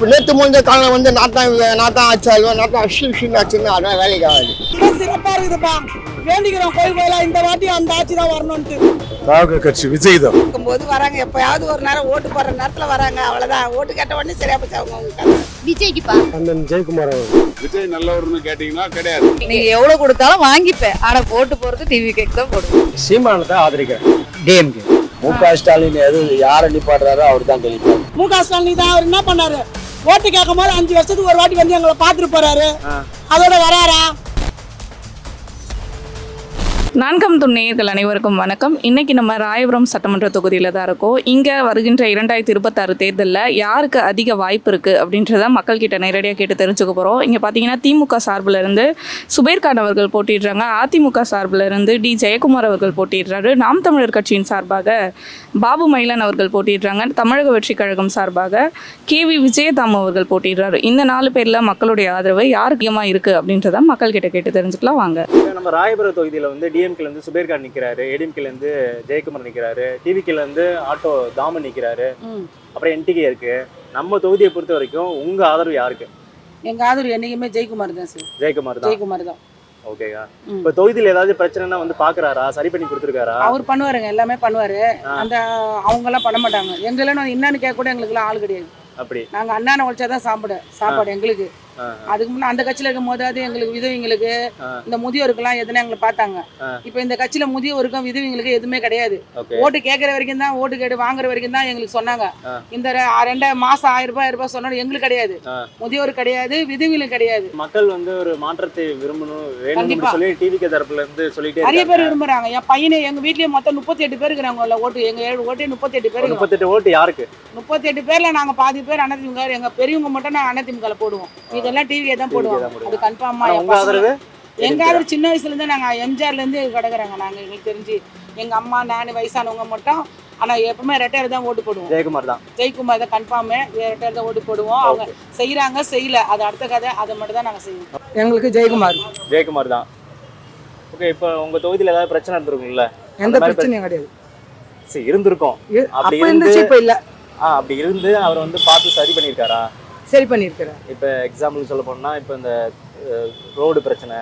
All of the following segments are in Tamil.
நேற்று முடிஞ்ச காலம் வந்து நாத்தான் ஆச்சு நாத்தான் விஷயம் ஆச்சுன்னு அதான் வேலைக்கு ஆகாது. சிறப்பா இருக்குதுப்பா. வேண்டிக்கிறோம் கோயில் கோயிலா இந்த வாட்டி அந்த ஆட்சி தான் வரணும்ட்டு. ராக கட்சி விஜய் தான் இருக்கும்போது வராங்க, எப்பயாவது ஒரு நேரம் ஓட்டு போடுற நேரத்துல வராங்க, அவ்வளவுதான். ஓட்டு கேட்ட உடனே சரியா போச்சு அவங்க விஜய்க்குப்பா. அண்ணன் ஜெயக்குமார் விஜய் நல்லவர்னு கேட்டீங்கன்னா கிடையாது. நீங்க எவ்வளவு கொடுத்தாலும் வாங்கிப்பேன், ஆனா ஓட்டு போறது டிவி கேக் தான் போடுவேன். சீமானத்தை ஆதரிக்கிறேன். டிஎம்கே முக ஸ்டாலின் எது யாரை நிப்பாடுறாரோ அவர் தான் கழிப்பார். முக ஸ்டாலின் தான் அவர் என்ன பண்ணாரு, ஓட்டு கேட்கும் போது 5 வருஷத்துக்கு ஒரு வாட்டி வந்து எங்களை பாத்துட்டு போறாரு, அதோட வராரா? நான்காம் நேயர்கள் அனைவருக்கும் வணக்கம். இன்னைக்கு நம்ம ராயபுரம் சட்டமன்ற தொகுதியில் தான் இருக்கோம். இங்கே வருகின்ற 2026 தேர்தலில் யாருக்கு அதிக வாய்ப்பு இருக்குது அப்படின்றத மக்கள்கிட்ட நேரடியாக கேட்டு தெரிஞ்சுக்க போகிறோம். இங்கே பார்த்தீங்கன்னா திமுக சார்பில் இருந்து சுபேர் கான் அவர்கள் போட்டிடுறாங்க, அதிமுக சார்பில் இருந்து டி ஜெயக்குமார் அவர்கள் போட்டிடுறாரு, நாம் தமிழர் கட்சியின் சார்பாக பாபு மயிலன் அவர்கள் போட்டிடுறாங்க, தமிழக வெற்றி கழகம் சார்பாக KV விஜயதாம் அவர்கள் போட்டிடுறாரு. இந்த 4 பேரில் மக்களுடைய ஆதரவு யாருக்கு அதிகமாக இருக்குது அப்படின்றத மக்கள்கிட்ட கேட்டு தெரிஞ்சுக்கலாம் வாங்க. நம்ம ராயபுரம் தொகுதியில் வந்து டிஎம்கேல இருந்து சுபேர் கான் நிற்கிறாரு, ஏடிஎம்கேல இருந்து ஜெயக்குமார் நிற்கிறாரு, டிவிகேல இருந்து ஆட்டோ தாமன் நிற்கிறாரு, அப்புறம் NTK இருக்கு. நம்ம தொகுதியை பொறுத்த வரைக்கும் உங்க ஆதரவு யாருக்கு? எங்க ஆதரவு என்னைக்குமே ஜெயக்குமார் தான் சார். ஜெயக்குமார் தான். ஓகேங்க. இப்ப தொகுதியில் ஏதாவது பிரச்சனைனா வந்து பாக்குறாரா, சரி பண்ணி கொடுத்துருக்காரா? அவர் பண்ணுவாருங்க, எல்லாமே பண்ணுவாரு. அந்த அவங்க எல்லாம் பண்ண மாட்டாங்க. எங்கெல்லாம் என்னன்னு கேட்க கூட எங்களுக்கு எல்லாம் ஆள் கிடையாது. அப்படி நாங்க அண்ணான ஒழிச்சாதான் சாப்பாடு எங்களுக்கு. அதுக்கு முன்னாடி அந்த கட்சியில இருக்கும் போதாவது எங்களுக்கு விதவிங்களுக்கு இந்த முதியோருக்கெல்லாம் எதுனா எங்களை பார்த்தாங்க. இப்ப இந்த கட்சியில முதியோருக்கும் விதவிங்களுக்கு எதுவுமே கிடையாது. ஓட்டு கேட்கற வரைக்கும் தான், ஓட்டு கேட்டு வாங்குற வரைக்கும் தான் எங்களுக்கு சொன்னாங்க. இந்த 2 மாசம் 1000 ரூபாய் சொன்னாலும் எங்களுக்கு கிடையாது, முதியோரு கிடையாது, விதவிகளும் கிடையாது. மக்கள் வந்து ஒரு மாற்றத்தை வேணும்னு சொல்லி டிவிகே தரப்புல இருந்து சொல்லிட்டே நிறைய பேர் விரும்புறாங்க. என் பையனே எங்க வீட்லயே மொத்தம் 38 பேர் இருக்கிறாங்க ஓட்டு. எங்க ஓட்டே 38 பேர். 38 ஓட்டு யாருக்கு? 38 பேர்ல நாங்க பாதி பேர் அதிமுக. எங்க பெரியவங்க மட்டும் நான் அதிமுக போடுவோம், இதெல்லாம் டிவியே தான் போடுவோம். அது கன்ஃபார்மா. எங்க ஆதரவு சின்ன வயசுல இருந்து நாங்க எம்ஜிஆர்ல இருந்து கிடக்குறாங்க. நாங்க எங்களுக்கு தெரிஞ்சு எங்க அம்மா நான் வயசானவங்க மட்டும், ஆனா எப்பவுமே ரெட்டையர் தான் ஓட்டு போடுவோம். ஜெயக்குமார் தான் கன்ஃபார்ம். ரெட்டையர் தான் ஓட்டு போடுவோம். அவங்க செய்யறாங்க செய்யல, அது அடுத்த கதை. அதை மட்டும் தான் நாங்க செய்வோம். எங்களுக்கு ஜெயக்குமார் தான். ஓகே. இப்போ உங்க தொகுதியில் ஏதாவது பிரச்சனை இருந்திருக்கும்ல? எந்த பிரச்சனையும் கிடையாது. சரி, இருந்திருக்கும். அப்படி இருந்து அவர் வந்து பார்த்து சரி பண்ணியிருக்காரா? சரி பண்ணிருக்கிறேன். இப்போ எக்ஸாம்பிள் சொல்ல போனா, இப்போ இந்த ரோடு பிரச்சனை,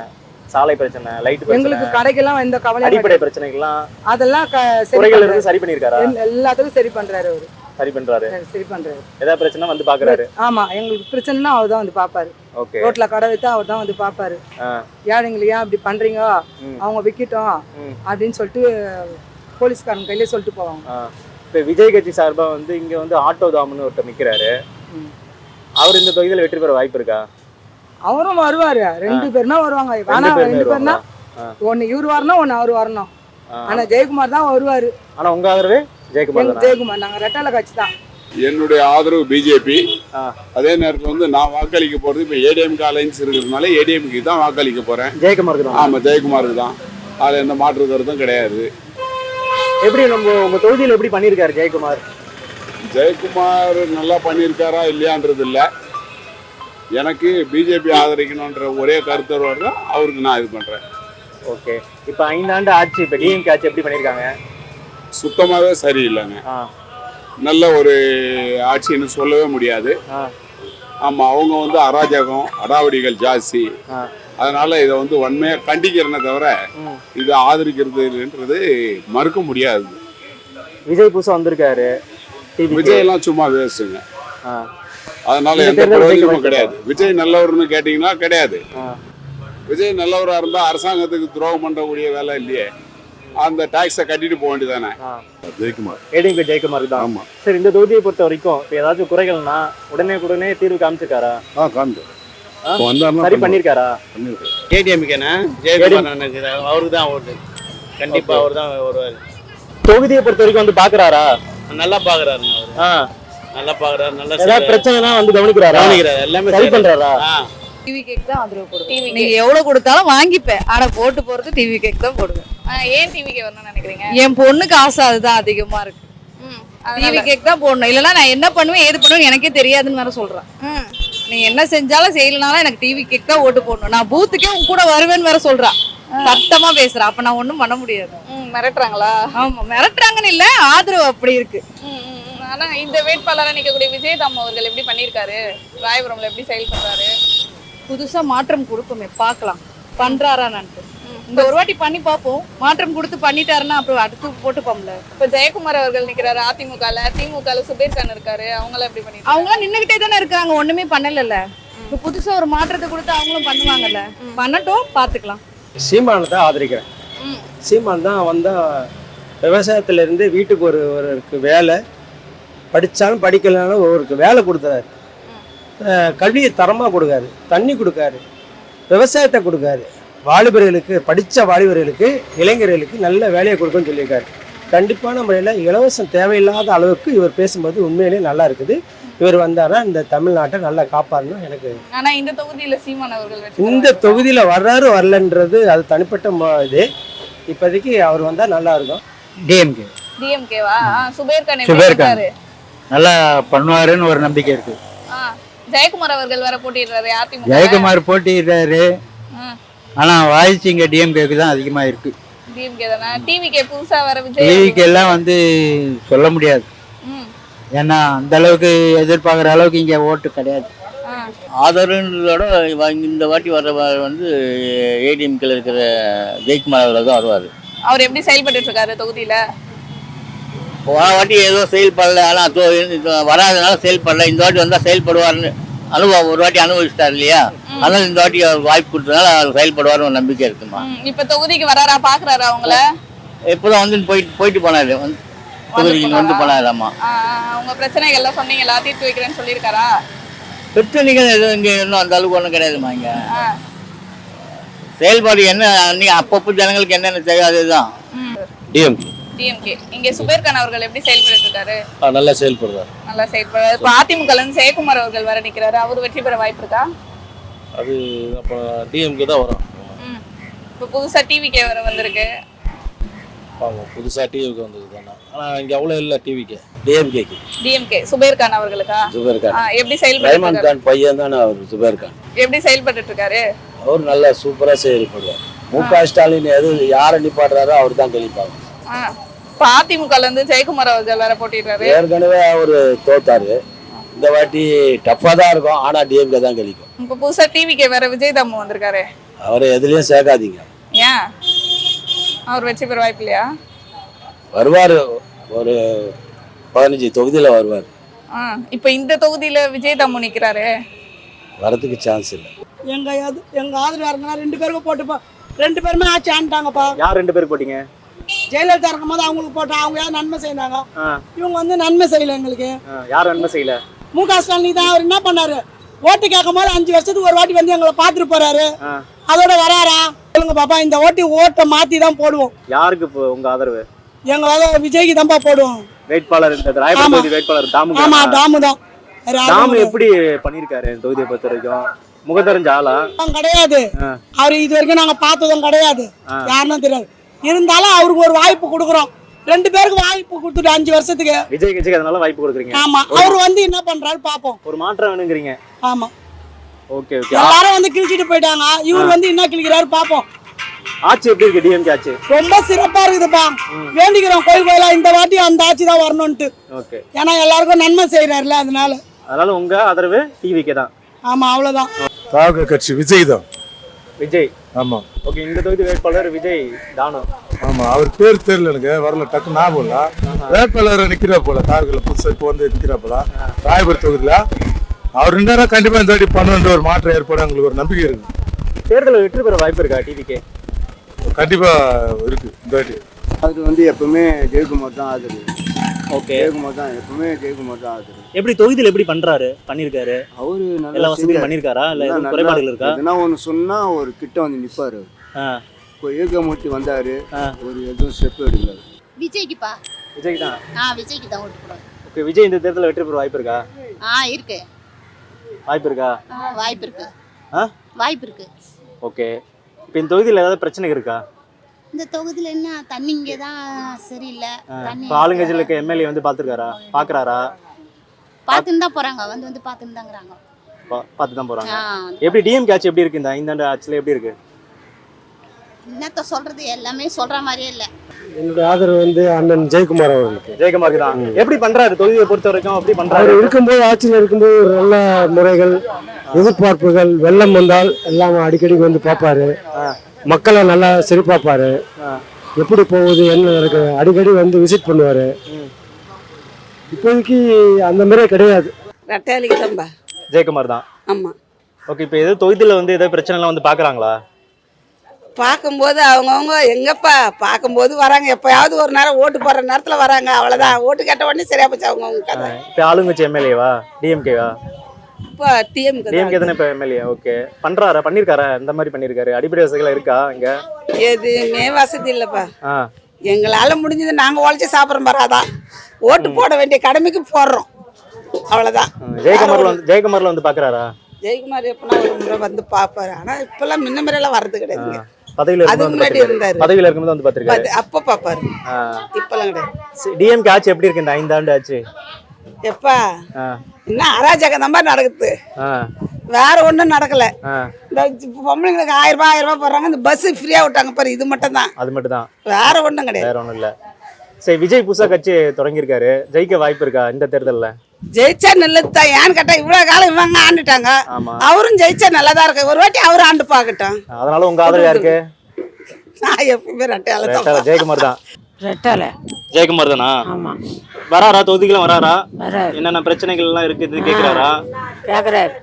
சாலை பிரச்சனை, லைட் பிரச்சனை, எங்களுக்கு கடைக்கெல்லாம் எந்த கவலை, அடிப்படை பிரச்சனைகள்லாம் அதெல்லாம் குறைகள் இருந்து சரி பண்ணியிருக்காரா? எல்லாத்துக்கும் சரி பண்றாரு அவரு. சரி பண்றாரு. ஏதாவது பிரச்சனை வந்து பாக்குறாரு. ஆமா, எங்களுக்கு பிரச்சனைனா அவர் தான் வந்து பாப்பாரு. ஓகே. ரோட்ல கடை வைத்தா அவர் தான் வந்து பாப்பாரு. ஏழைங்களை ஏன் இப்படி பண்றீங்க, அவங்க விக்கிட்டோம் அப்படின்னு சொல்லிட்டு போலீஸ்காரங்க கையில சொல்லிட்டு போவாங்க. இப்போ விஜய் கட்சி சார்பா வந்து இங்க வந்து ஆட்டோ தாம்னு ஒருத்தர் நிக்கிறாரு. அவர் இந்த தொகுதியில் வெற்றி பெற வாய்ப்பு இருக்கா? அவரும் வருவாரு. 2 பேருனா வருவாங்க. ஆனா 2 பேர்னா ஒன்னு இவரு வரணும், ஒன்னு அவரு வரணும். ஆனா ஜெயக்குமார் தான் வருவாரு. ஆனா உங்க ஆதரவு ஜெயக்குமார். நாங்க ரெட்டால கட்சி தான். என்னுடைய ஆதரவு பிஜேபி. அதே நேரத்தில் வந்து நான் வாக்களிக்க போறது இப்போ ஏடிஎம்கே அலைன்ஸ் இருக்கிறதுனால ஏடிஎம்கே தான் வாக்களிக்க போறேன். ஜெயக்குமாருக்கு தான். ஆமா, ஜெயக்குமாருக்கு தான். அதுல எந்த மாற்று கருத்தும் கிடையாது. எப்படி உங்க தொகுதியில் எப்படி பண்ணியிருக்காரு ஜெயக்குமார்? ஜெயக்குமார் நல்லா பண்ணியிருக்காரா இல்லையான்றது இல்லை. எனக்கு பிஜேபி ஆதரிக்கணுன்ற ஒரே கருத்தரோடு தான் அவருக்கு நான் இது பண்ணுறேன். ஓகே. இப்போ 5 ஆண்டு ஆட்சி, இப்போ டிஎம்கே ஆட்சி எப்படி பண்ணியிருக்காங்க? சுத்தமாகவே சரியில்லைங்க. நல்ல ஒரு ஆட்சின்னு சொல்லவே முடியாது. ஆமாம், அவங்க வந்து அராஜகம், அடாவடிகள் ஜாஸ்தி. அதனால இதை வந்து வன்மையாக கண்டிக்கிறனே தவிர இதை ஆதரிக்கிறதுன்றது மறுக்க முடியாது. விஜய் புதுசாக வந்திருக்காரு. விஜய் எல்லாம் சும்மா வேஸ்ட்டுங்க. அதனால எந்த பிரயோஜனமும் கிடையாது. விஜய் நல்லவர்னு கேட்டீங்கன்னா கிடையாது. விஜய் நல்லவராக இருந்தா அரசாங்கத்துக்கு துரோகம் பண்ணக்கூடிய வேலை இல்லையே. அந்த டாக்ஸை கட்டிட்டு போக வேண்டியதானே. ஜெயக்குமார். ஏடிஎம்கே ஜெயக்குமார் தான். ஆமா. சரி, இந்த தொகுதியை பொறுத்த வரைக்கும் இப்போ ஏதாச்சும் குறைகள்னா உடனே தீர்வு காமிச்சிருக்காரா? சரி பண்ணிருக்காரா? ஏடிஎம்கேனா ஜெயக்குமார் அவருக்கு தான் ஓட்டு. கண்டிப்பா அவர் தான் வருவாரு. தொகுதியை பொறுத்த வரைக்கும் வந்து பாக்குறாரா? நல்லா பாக்குறாருங்க அவரு. நல்லா பாக்குறாரு. நல்லா ஏதாவது பிரச்சனைனா வந்து கவனிக்கிறாரா? எல்லாமே சரி பண்றாரா? டிவி கேக் தான் ஆதரவு போடுவேன். நீங்க எவ்வளவு கொடுத்தாலும் வாங்கிப்பேன், ஆனா ஓட்டு போறது டிவி கேக் தான் போடுவேன். ஏன் டிவிகே வரணும்னு நினைக்கிறீங்க? என் பொண்ணுக்கு ஆசை அதுதான் அதிகமா இருக்கு. டிவி கேக் தான் போடணும். இல்லைன்னா நான் என்ன பண்ணுவேன் ஏது பண்ணுவேன் எனக்கே தெரியாதுன்னு வேற சொல்றேன். நீ என்ன செஞ்சாலும் செய்யலனாலும் எனக்கு டிவி கேக் தான் ஓட்டு போடணும். நான் பூத்துக்கே உன் கூட வருவேன்னு வேற சொல்றான். சத்தமா பேசுறா. அப்ப நான் ஒண்ணும் பண்ண முடியாது. மிரட்டுறாங்களா? ஆமா, மிரட்டுறாங்கன்னு இல்ல, ஆதரவு அப்படி இருக்கு. ஆனா இந்த வேட்பாளராக நிற்கக்கூடிய விஜயதாம் அவர்கள் எப்படி பண்ணியிருக்காரு, ராயபுரம்ல எப்படி செயல்படுறாரு? புதுசா மாற்றம் கொடுப்போமே, பார்க்கலாம் பண்றாரான்னு. இந்த ஒரு வாட்டி பண்ணி பார்ப்போம், மாற்றம் கொடுத்து பண்ணிட்டாருன்னா அப்புறம் அடுத்து போட்டுப்போம்ல. இப்ப ஜெயக்குமார் அவர்கள் நிக்கிறாரு திமுகல சுபேர் கான் இருக்காரு, அவங்கள எப்படி பண்ணி? அவங்களாம் நின்னுகிட்டே தானே இருக்காங்க, ஒண்ணுமே பண்ணல. இப்ப புதுசா ஒரு மாற்றத்தை கொடுத்து அவங்களும் பண்ணுவாங்கல்ல, பண்ணட்டும் பாத்துக்கலாம். சீமானை தான் ஆதரிக்கிறேன். சீமான் தான் வந்தால் விவசாயத்திலேருந்து வீட்டுக்கு ஒருவருக்கு வேலை, படித்தாலும் படிக்கலைனாலும் ஒருவருக்கு வேலை கொடுக்குறாரு, கல்வியை தரமாக கொடுக்காரு, தண்ணி கொடுக்காரு, விவசாயத்தை கொடுக்காரு, வாலிபர்களுக்கு படித்த வாலிபர்களுக்கு இளைஞர்களுக்கு நல்ல வேலையை கொடுக்குன்னு சொல்லியிருக்காரு. கண்டிப்பான முறையில் இலவசம் தேவையில்லாத அளவுக்கு இவர் பேசும்போது உண்மையிலேயே நல்லா இருக்குது. இவர் வந்தாரா இந்த தமிழ்நாட்டை நல்லா காப்பாறணும் எனக்கு. ஆனா இந்த தொகுதியில சீமான் அவர்கள் இந்த தொகுதியில் வர்றாரு வரலன்றது அது தனிப்பட்ட இது. இப்போதைக்கு அவர் வந்தால் நல்லா இருக்கும். டிஎம்கேவா? சுபேர் கான் சுபேர் கான் நல்லா பண்ணுவாருன்னு ஒரு நம்பிக்கை இருக்கு. ஜெயக்குமார் அவர்கள் வேற போட்டிடுறாரு அதிமுக. ஜெயக்குமார் போட்டிடுறாரு, ஆனா வாய்ஸ் இங்க டிஎம்கேக்கு தான் அதிகமா இருக்கு. டிஎம்கே தானே. டிவிகே புதுசா வர விஜய் டிவிக்கு எல்லாம் வந்து சொல்ல முடியாது, ஏன்னா அந்த அளவுக்கு எதிர்பார்க்குற அளவுக்கு இங்க ஓட்டு கிடையாது. ஆதரவுன்றதோட இந்த வாட்டி வர்ற வந்து ஏடிஎம்கேல இருக்கிற ஜெயக்குமார் அவர்கள் தான் வருவார். அவர் எப்படி செயல்பட்டு இருக்காரு தொகுதியில? போன வாட்டி ஏதோ செயல்படல, ஆனால் வராதனால செயல்படல. இந்த வாட்டி வந்தால் செயல்படுவார்னு அனுபவம் ஒரு வாட்டி அனுபவிச்சிட்டார் இல்லையா, அதனால இந்த வாட்டி அவர் வாய்ப்பு கொடுத்ததுனால அவர் செயல்படுவார்னு ஒரு நம்பிக்கை இருக்குமா. இப்ப தொகுதிக்கு வராரா, பாக்குறாரா அவங்கள? எப்போதான் வந்து போயிட்டு போனாரு, தொகுதிக்கு வந்து போனாரு. ஆமா, உங்க பிரச்சனைகள் எல்லாம் சொன்னீங்களா, தீர்த்து வைக்கிறேன்னு சொல்லியிருக்காரா? பிரச்சனைகள் எதுவும் இங்கே இன்னும் அந்த அளவுக்கு ஒன்றும் கிடையாதுமா. இங்கே செயல்பாடு என்ன அப்பப்போ ஜனங்களுக்கு என்னென்ன தெரியாதுதான். டிஎம்கே இங்க சுபேர் கான் அவர்கள் எப்படி செயல்பட்டு இருக்காரு? நல்லா செயல்படுறாரு. நல்லா செயல்படுறாரு. இப்ப அதிமுகல இருந்து ஜெயக்குமார் அவர்கள் வர நிக்கிறாரு, அவர் வெற்றி பெற வாய்ப்பு இருக்கா? அது அப்போ டிஎம்கே தான் வரும். இப்ப புதுசா டிவிகே வர வந்திருக்கு. புதுசாக டிவிக்கு வந்தது தானே, ஆனால் இங்கே அவ்வளோ இல்லை. டிவிக்கு டிஎம்கே சுபேர் கான் அவர்களுக்கா? சுபேர் கான் எப்படி செயல்பட்டு கான் பையன் தானே அவர். சுபேர் கான் எப்படி செயல்பட்டு இருக்காரு? அவர் நல்லா சூப்பராக செயல்படுவார். முக ஸ்டாலின் எது யாரை நிப்பாடுறாரோ அவர் தான் கழிப்பாங்க. இப்ப அதிமுகல இருந்து ஜெயக்குமார் அவர்கள் வேற போட்டிடுறாரு. ஏற்கனவே அவரு தோத்தாரு, இந்த வாட்டி டஃபா தான் இருக்கும், ஆனா டிஎம்கே தான் கழிக்கும். இப்ப புதுசா டிவிகே வேற விஜயதாம் வந்திருக்காரு, அவரை எதுலயும் சேர்க்காதீங்க. ஏன் அவர் வெற்றி பெற வாய்ப்பு இல்லையா? வருவாரு, ஒரு 15 தொகுதியில வருவார். இப்ப இந்த தொகுதியில விஜயதாம் நிக்கிறாரு, வரதுக்கு சான்ஸ் இல்லை. எங்க ஆதரவாளர்கள் 2 பேருக்கு போட்டுப்பா, 2 பேருமே ஆட்சி ஆண்டாங்கப்பா. யார் 2 பேர் போட்டீங்க? ஜெயலலிதா இருக்கும் போது அவங்களுக்கு போட்டா அவங்க ஏதாவது நன்மை செய்யறாங்க, இவங்க வந்து நன்மை செய்யல. எங்களுக்கு யார் நன்மை செய்யல? முக ஸ்டாலின் தான். அவர் என்ன பண்ணாரு, ஓட்டு கேட்கும் போது 5 வருஷத்துக்கு ஒரு வாட்டி வந்து எங்களை பாத்துட்டு போறாரு, அதோட வராரா? சொல்லுங்க பாப்பா, இந்த ஓட்டை மாத்தி தான் போடுவோம். யாருக்கு உங்க ஆதரவு? எங்க விஜய்க்கு தான்ப்பா போடுவோம். வேட்பாளர் ராயபுரம் வேட்பாளர் தாமு. ஆமா, தாமு தான். தாமு எப்படி பண்ணிருக்காரு தொகுதியை பொறுத்த வரைக்கும்? முகத்தறிஞ்ச ஆளா? கிடையாது, அவரு இது வரைக்கும் நாங்க பார்த்ததும் கிடையாது, யாருன்னு தெரியாது. இருந்தாலும் அவருக்கு ஒரு வாய்ப்பு கொடுக்குறோம். 2 பேருக்கு வாய்ப்பு கொடுத்துட்டு 5 வருஷத்துக்கு விஜய்க்கு அதனால வாய்ப்பு கொடுக்குறீங்க. ஆமா, அவர் வந்து என்ன பண்றாரு பாப்போம். ஒரு மாற்றம் வேணுங்கிறீங்க. ஆமா, ஓகே ஓகே. எல்லாரும் வந்து கிழிச்சிட்டு போயிட்டாங்க, இவர் வந்து என்ன கிழிக்கிறாரு பாப்போம். ஆட்சி எப்படி இருக்கு? டிஎம்கே ஆட்சி ரொம்ப சிறப்பா இருக்குதுப்பா. வேண்டிக்கிறோம் கோயில் கோயிலா இந்த வாட்டி அந்த ஆட்சி தான் வரணும்ட்டு. ஓகே, ஏன்னா எல்லாருக்கும் நன்மை செய்யறாருல, அதனால உங்க ஆதரவு டிவிக்கே தான். ஆமா, அவ்வளவுதான். தாவக கட்சி விஜய் தான். விஜய், ஆமா. ஓகே. இந்த தொகுதி வேட்பாளர் விஜய் தானோ? ஆமா, அவர் பேர் தெரியல எனக்கு, வரல, டக்கு ஞாபகம் இல்ல. வேட்பாளர் நிக்கிறா போல, தாவகல புதுசா இப்போ வந்து நிக்கிறா போல ராயபுரம் தொகுதியில. அவர் இருந்தாரா கண்டிப்பா இந்த வாட்டி பண்ணுன்ற ஒரு மாற்றம் ஏற்படும், எங்களுக்கு ஒரு நம்பிக்கை இருக்கு. தேர்தலில் வெற்றி பெற வாய்ப்பு இருக்கா டிவிக்கே? கண்டிப்பா இருக்கு இந்த வாட்டி. அது வந்து எப்பவுமே ஜெயக்குமார் தான் ஆதரவு. ஓகே, ஜெயக்குமார் தான் எப்பவுமே, ஜெயக்குமார் தான் ஆதரவு. எப்படி தொகுதியில் எப்படி பண்ணிருக்காரு? அவரு எல்லா வசதியும் பண்ணிருக்காரா, இல்ல எதுவும் குறைபாடுகள் இருக்கா? எதனா ஒன்று சொன்னா ஒரு கிட்ட வந்து நிப்பாரு. இப்போ ஏகமூர்த்தி வந்தாரு, ஒரு எதுவும் ஸ்டெப் எடுக்கல. விஜய்க்குப்பா. விஜய் தான். விஜய்க்கு தான் ஓட்டு போடுவோம். ஓகே, விஜய் இந்த தேர்தலில் வெற்றி பெற வாய்ப்பு இருக்கா? இருக்கு. வாய்ப்பு இருக்கா? வாய்ப்பு இருக்கு. வாய்ப்பு இருக்கு. ஓகே, இப்போ இந்த தொகுதியில் ஏதாவது பிரச்சனை இருக்கா? இந்த தொகுதியில் என்ன தண்ணி இங்கே தான் சரியில்லை. இப்போ ஆளுங்கட்சியில் இருக்க எம்எல்ஏ வந்து பார்க்குறாரா? பார்த்துன்னு தான் போகிறாங்க, வந்து பார்த்துன்னு தாங்கிறாங்க. பார்த்து தான் போகிறாங்க. எப்படி டிஎம்கே ஆட்சி எப்படி இருக்கு? இந்த 5 ஆண்டு ஆட்சியில் எப்படி இருக்கு? என்னத்த சொல்கிறது, எல்லாமே சொல்கிற மாதிரியே இல்லை. என்னுடைய ஆதரவு வந்து அண்ணன் ஜெயக்குமார் அவர்களுக்கு. ஜெயக்குமாருக்கு தான். எப்படி பண்றாரு தொகுதியை பொறுத்த வரைக்கும்? எப்படி பண்றாரு? அவர் இருக்கும்போது, ஆட்சியில் இருக்கும்போது ஒரு நல்ல முறைகள், எதிர்பார்ப்புகள், வெள்ளம் வந்தால் எல்லாம் அடிக்கடி வந்து பார்ப்பாரு, மக்களை நல்லா சரி பார்ப்பாரு, எப்படி போகுது என்ன நடக்குது அடிக்கடி வந்து விசிட் பண்ணுவாரு. இப்போதைக்கு அந்த மாதிரியே கிடையாது. ரெட்டையாளிக்கு தான்பா. ஜெயக்குமார் தான். ஆமா. ஓகே, இப்போ ஏதோ தொகுதியில் வந்து ஏதோ பிரச்சனைலாம் வந்து பார்க்குறாங்களா? பார்க்கும்போது அவங்கவுங்க எங்கப்பா பார்க்கும்போது வராங்க, எப்பயாவது ஒரு நேரம் ஓட்டு போடுற நேரத்தில் வராங்க, அவ்வளோதான். ஓட்டு கேட்ட உடனே சரியா போச்சு அவங்கவுங்க கதை. இப்போ ஆளுங்கட்சி எம்எல்ஏவா டிஎம்கேவா? இப்போ டிஎம்கே தானே இப்போ எம்எல்ஏ. ஓகே, பண்றாரா? பண்ணியிருக்காரா? இந்த மாதிரி பண்ணியிருக்காரு? அடிப்படை வசதிகள் இருக்கா இங்க? எதுவுமே வசதி இல்லைப்பா. எங்களால் முடிஞ்சது நாங்கள் உழைச்சி சாப்பிட்றோம் பாராதான். ஓட்டு போட வேண்டிய கடமைக்கு போடுறோம், அவ்வளோதான். ஜெயக்குமார்ல வந்து பார்க்குறாரா? ஜெயக்குமார் எப்படின்னா ஒரு முறை வந்து பார்ப்பாரு. ஆனால் இப்பெல்லாம் முன்ன முறையெல்லாம் வர்றது கிடையாதுங்க. பதவியில இருந்தாரு, வந்து பார்த்திருக்காரு. அப்போ பார்ப்பாரு, இப்பெல்லாம் கிடையாது. டிஎம்கே ஆட்சி எப்படி இருக்கு இந்த 5 ஆண்டு ஆச்சு? எப்பா இன்னும் அராஜகம் தான் மாதிரி நடக்குது, வேற ஒன்றும் நடக்கல. இந்த பொம்பளைங்களுக்கு 1000 ரூபாய் போடுறாங்க, இந்த பஸ் ஃப்ரீயா விட்டாங்க பாரு, இது மட்டும் தான். அது மட்டும் தான், வேற ஒன்றும் கிடையாது. வேற ஒன்றும் இல்லை. சரி, விஜய் புதுசா கட்சி தொடங்கியிருக்காரு, ஜெயிக்க வாய்ப்பு இருக்கா இந்த தேர்தலில்? ஜெயிச்சா நல்லதுதான். ஏன்னு கேட்டா இவ்வளவு காலம் இவங்க ஆண்டுட்டாங்க, அவரும் ஜெயிச்சா நல்லதா இருக்கு. ஒரு வாட்டி அவரும் ஆண்டு பாக்கட்டும். அதனால உங்க ஆதரவு யாருக்கு? நான் எப்பவுமே ரெட்டையால தான். ஜெயக்குமார் தான். ரெட்டையால ஜெயக்குமார் தானா? ஆமா. வராரா? தொகுதிக்கெல்லாம் வராரா? என்னென்ன பிரச்சனைகள் எல்லாம் இருக்குது கேக்குறாரா? கேக்குறாரு,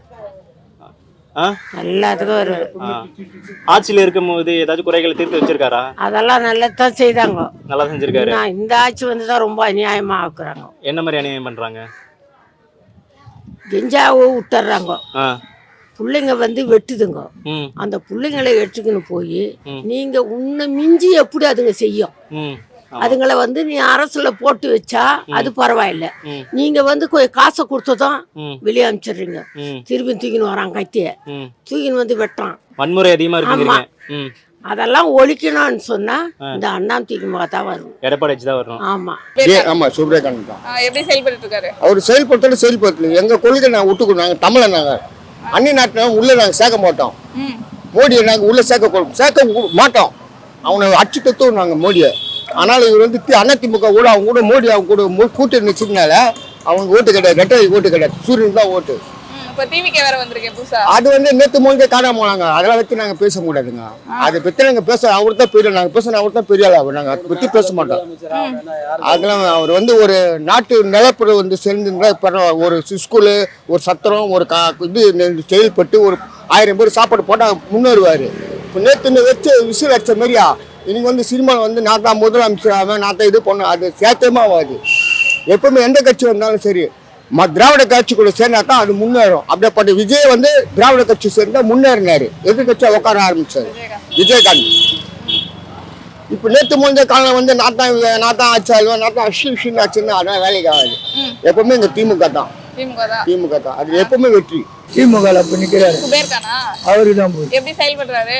எல்லாத்துக்கும் ஒரு ஆட்சியில இருக்கும் போது ஏதாச்சும் குறைகளை தீர்த்து வச்சிருக்காரா? அதெல்லாம் நல்லதான் செய்தாங்க, நல்லா செஞ்சிருக்காரு. இந்த ஆட்சி வந்துதான் ரொம்ப அநியாயமா ஆக்குறாங்க. என்ன மாதிரி அநியாயம் பண்றாங்க? கெஞ்சாவோ விட்டுறாங்க, பிள்ளைங்க வந்து வெட்டுதுங்க. அந்த பிள்ளைங்களை எடுத்துக்கின்னு போய் நீங்க உன்னை மிஞ்சி எப்படி அதுங்க செய்யும்? அதுங்களை வந்து நீ அரசுல போட்டு வச்சா அது பரவாயில்ல. நீங்க வந்து காசை கொடுத்ததும் வெளியே அனுப்பிச்சிடுறீங்க, திருப்பி தூக்கின்னு வரான், கத்திய தூக்கின்னு வந்து வெட்டான். வன்முறை அதிகமா இருக்கு. அதெல்லாம் ஒழிக்கணும்னு சொன்னா இந்த அண்ணா திமுக தான் வரும், எடப்பாடி தான் வரும். ஆமா ஆமா, சூரியகாந்த் தான். எப்படி செயல்பட்டு இருக்காரு? அவர் செயல்படுத்தல. எங்க கொள்கை நாங்க விட்டுக்கணும். நாங்க தமிழன், நாங்க அந்நிய நாட்டின உள்ள நாங்க சேர்க்க மாட்டோம். மோடியை நாங்க உள்ள சேர்க்க மாட்டோம். அவனை அச்சு தத்துவம் நாங்க மோடியை. ஆனால் இவர் வந்து அதிமுக கூட அவங்க கூட மோடி அவங்க கூட கூட்டணி நிச்சயனால அவங்க ஓட்டு கிடையாது, ரெட்டை ஓட்டு கிடையாது, சூரியன் தான் ஓட்டு. அது வந்து நேற்று மொழியே காணாம போனாங்க. அதெல்லாம் வச்சு நாங்க பேச முடியாதுங்க. அதை பத்தி நாங்க பேச அவர் தான் பெரிய, நாங்க பேச அவர் தான் பெரிய ஆள். நாங்க அதை பத்தி பேச மாட்டோம். அதெல்லாம் அவர் வந்து ஒரு நாட்டு நிலப்பட வந்து சேர்ந்து ஒரு ஸ்கூலு, ஒரு சத்திரம், ஒரு இது செயல்பட்டு ஒரு 1000 பேர் சாப்பாடு போட்டால் முன்னேறுவாரு. இப்போ நேற்று வச்சு விசில் அடிச்ச மாதிரியா இன்னைக்கு வந்து சினிமாவில் வந்து நான் தான் முதலமைச்சர் ஆவேன், நான் தான் இது பண்ண, அது சேர்த்தமா ஆகாது. எப்பவுமே எந்த கட்சி வந்தாலும் சரி திராவிட கட்சி கூட சேர்ந்தா தான் அது முன்னேறும். அப்படிப்பட்ட விஜய் வந்து திராவிட கட்சி சேர்ந்தா முன்னேறினாரு, எதிர்கட்சியா உட்கார ஆரம்பிச்சாரு விஜயகாந்த். இப்போ நேற்று முடிஞ்ச காலம் வந்து நான் தான் ஆச்சாலும், நான் தான் அஷ்ஷன் ஆச்சுன்னு அதெல்லாம் வேலைக்கு ஆகாது. எப்பவுமே இந்த திமுக தான், திமுக தான், அது எப்பவுமே வெற்றி. திமுக நிற்கிறாரு, அவரு தான் எப்படி செயல்படுறாரு?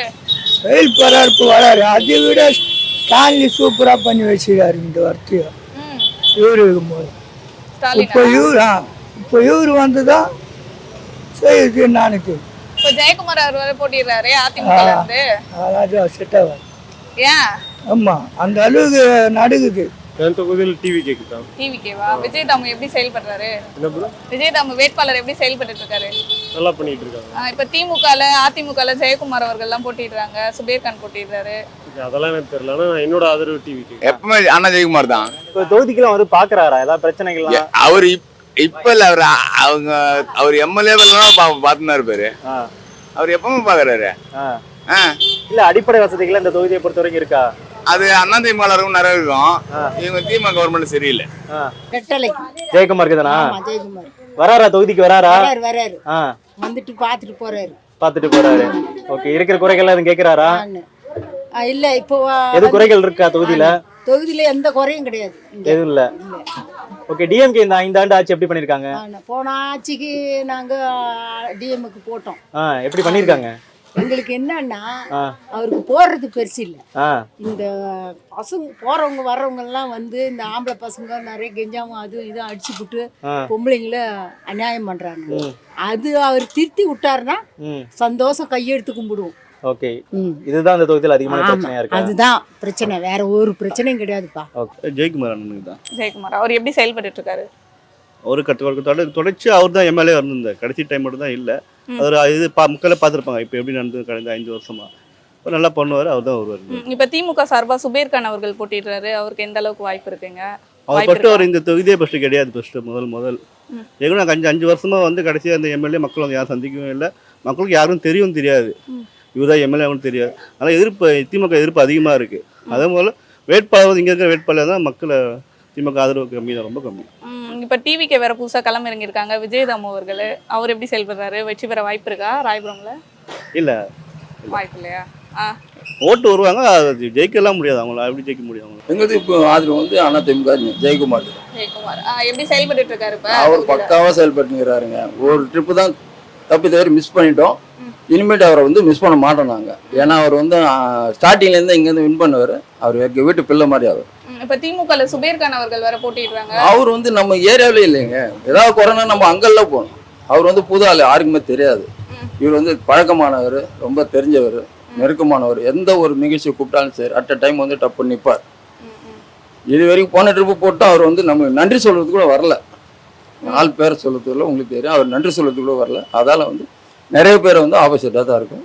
செயல்படுறாரு, வராரு. அதை விட ஸ்டாலின் சூப்பரா பண்ணி வச்சுக்காரு இந்த வார்த்தையும். இவரு இருக்கும்போது இப்போ இவரு வந்துதான் செய்யுது. நானுக்கு ஜெயக்குமார் அவர் போட்டிடுறாரு அதிமுக இருந்து, அதான் செட் ஆகாது. ஏன்? ஆமா, அந்த அளவுக்கு நடக்குது. டிவிகேவா? விஜய் தாமு எப்படி செயல்படுறாரு? விஜய் தாமு வேட்பாளர் எப்படி செயல்பட்டு இருக்காரு? நல்லா பண்ணிட்டு இருக்காங்க. இப்ப திமுகல அதிமுகல ஜெயக்குமார் அவர்கள் எல்லாம் போட்டிடுறாங்க, சுபேர்கான் போட்டிடுறாரு. அதெல்லாம் எனக்கு தெரியல. ஆனா என்னோட ஆதரவு டிவிக்கு எப்பவுமே அண்ணா ஜெயக்குமார் தான். இப்போ தொகுதிக்கெல்லாம் வந்து பாக்குறாரா ஏதாவது பிரச்சனைகள்லாம்? அவர் இப்ப இல்ல, அவர் எம்எல்ஏ பார்த்துதான் இருப்பாரு. அவர் எப்பவுமே பாக்குறாரு. இல்ல அடிப்படை வசதிகள் இந்த தொகுதியை பொறுத்த வரைக்கும் இருக்கா? அது அண்ணா திமுக நிறைய இருக்கும். இவங்க திமுக கவர்மெண்ட் சரியில்லை. ஜெயக்குமாருக்கு தானா? வராரா? தொகுதிக்கு வராரா? வராரு, வந்துட்டு பாத்துட்டு போறாரு. ஓகே, இருக்கிற குறைகள் எதுவும் கேக்குறாரா? இல்ல இப்போ எது குறைகள் இருக்கா தொகுதியில? தொகுதியில எந்த குறையும் கிடையாது, எதுவும் இல்ல. ஓகே, டிஎம்கே இந்த 5 ஆண்டு ஆட்சி எப்படி பண்ணிருக்காங்க? போன ஆட்சிக்கு நாங்க டிஎம்க்கு போட்டோம். எப்படி பண்ணிருக்காங்க? எங்களுக்கு என்னன்னா அவருக்கு போடுறது பெருசு இல்ல. இந்த பசங்க போறவங்க வர்றவங்க எல்லாம் வந்து இந்த ஆம்பளை பசங்க நிறைய கெஞ்சாம அதுவும் இதுவும் அடிச்சு விட்டு பொம்பளைங்கள அநியாயம் பண்றாங்க. அது அவர் திருத்தி விட்டாருன்னா சந்தோஷம் கையெடுத்து கும்பிடுவோம். ஓகே, இதுதான் இந்த தொகுதியில் அதிகமான ஆமா, பிரச்சனையா இருக்கு. அதுதான் பிரச்சனை, வேற ஒரு பிரச்சனையும் கிடையாதுப்பா. ஜெயக்குமார் அண்ணனுக்கு தான். ஜெயக்குமார் அவர் எப்படி செயல்பட்டு இருக்காரு? ஒரு தொடர்ச்சி அவர் தான் எம்எல்ஏ இருந்திருந்தார். கடைசி டைம் மட்டும் தான் இல்லை. அவர் இது மக்களை பார்த்துருப்பாங்க இப்போ எப்படி நடந்தது கடந்த 5 வருஷமா. இப்போ நல்லா பண்ணுவார், அவர் தான் வருவார். இப்போ திமுக சார்பா சுபேர் கான் அவர்கள் போட்டிடுறாரு, அவருக்கு எந்த அளவுக்கு வாய்ப்பு இருக்குங்க? அவர் பட்டு அவர் இந்த தொகுதியே ஃபஸ்ட்டு கிடையாது. ஃபஸ்ட்டு முதல் ஏன்னா 5 வருஷமா வந்து கடைசியாக அந்த எம்எல்ஏ மக்கள் வந்து யாரும் சந்திக்கவும் இல்லை. மக்களுக்கு யாரும் தெரியாது. இவர் தான் எம்எல்ஏ அவனுக்கு தெரியாது. அதனால் திமுக எதிர்ப்பு அதிகமாக இருக்குது. அதே போல் வேட்பாளர் இங்கே இருக்கிற வேட்பாளர் தான் மக்களை திமுக ஆதரவு கம்மி தான், ரொம்ப கம்மி. இப்போ டிவிக்கு வேற புதுசாக களம் இறங்கியிருக்காங்க விஜயதாம் அவர்கள். அவர் எப்படி செயல்படுறாரு? வெற்றி பெற வாய்ப்பு இருக்கா ராயபுரம்ல? இல்லை, வாய்ப்பு இல்லையா? ஓட்டு வருவாங்க, அது ஜெயிக்கலாம் முடியாது. அவங்கள எப்படி ஜெயிக்க முடியும்? எங்களுக்கு இப்போ ஆதரவு வந்து அதிமுக ஜெயக்குமார். எப்படி செயல்பட்டு இருக்காரு? இப்போ அவர் பக்காவாக செயல்பட்டுங்கிறாருங்க. ஒரு ட்ரிப்பு தான் தப்பி தவிர மிஸ் பண்ணிட்டோம். இனிமேட்டு அவரை வந்து மிஸ் பண்ண மாட்டோம் நாங்கள். ஏன்னா அவர் வந்து ஸ்டார்டிங்லேருந்து இங்கேருந்து வின் பண்ணுவார். அவர் எங்கள் வீட்டு பிள்ளை மாதிரி அவர். இப்போ திமுகல சுபேர் கான் அவர்கள் வேற போட்டிடுறாங்க. அவர் வந்து நம்ம ஏரியாவிலே இல்லைங்க. ஏதாவது குறைனா நம்ம அங்கெல்லாம் போகணும். அவர் வந்து புது ஆள், யாருக்குமே தெரியாது. இவர் வந்து பழக்கமானவர், ரொம்ப தெரிஞ்சவர், நெருக்கமானவர். எந்த ஒரு நிகழ்ச்சி கூப்பிட்டாலும் சரி அட் அ டைம் வந்து டப் பண்ணி நிற்பார். இது வரைக்கும் போன ட்ரிப்பு போட்டோம். அவர் வந்து நம்ம நன்றி சொல்கிறதுக்கு கூட வரல. 4 பேரை சொல்கிறதுக்குள்ள உங்களுக்கு தெரியும், அவர் நன்றி சொல்கிறதுக்கு கூட வரல. அதால் வந்து நிறைய பேர் வந்து ஆப்போசிட்டாக தான் இருக்கும்.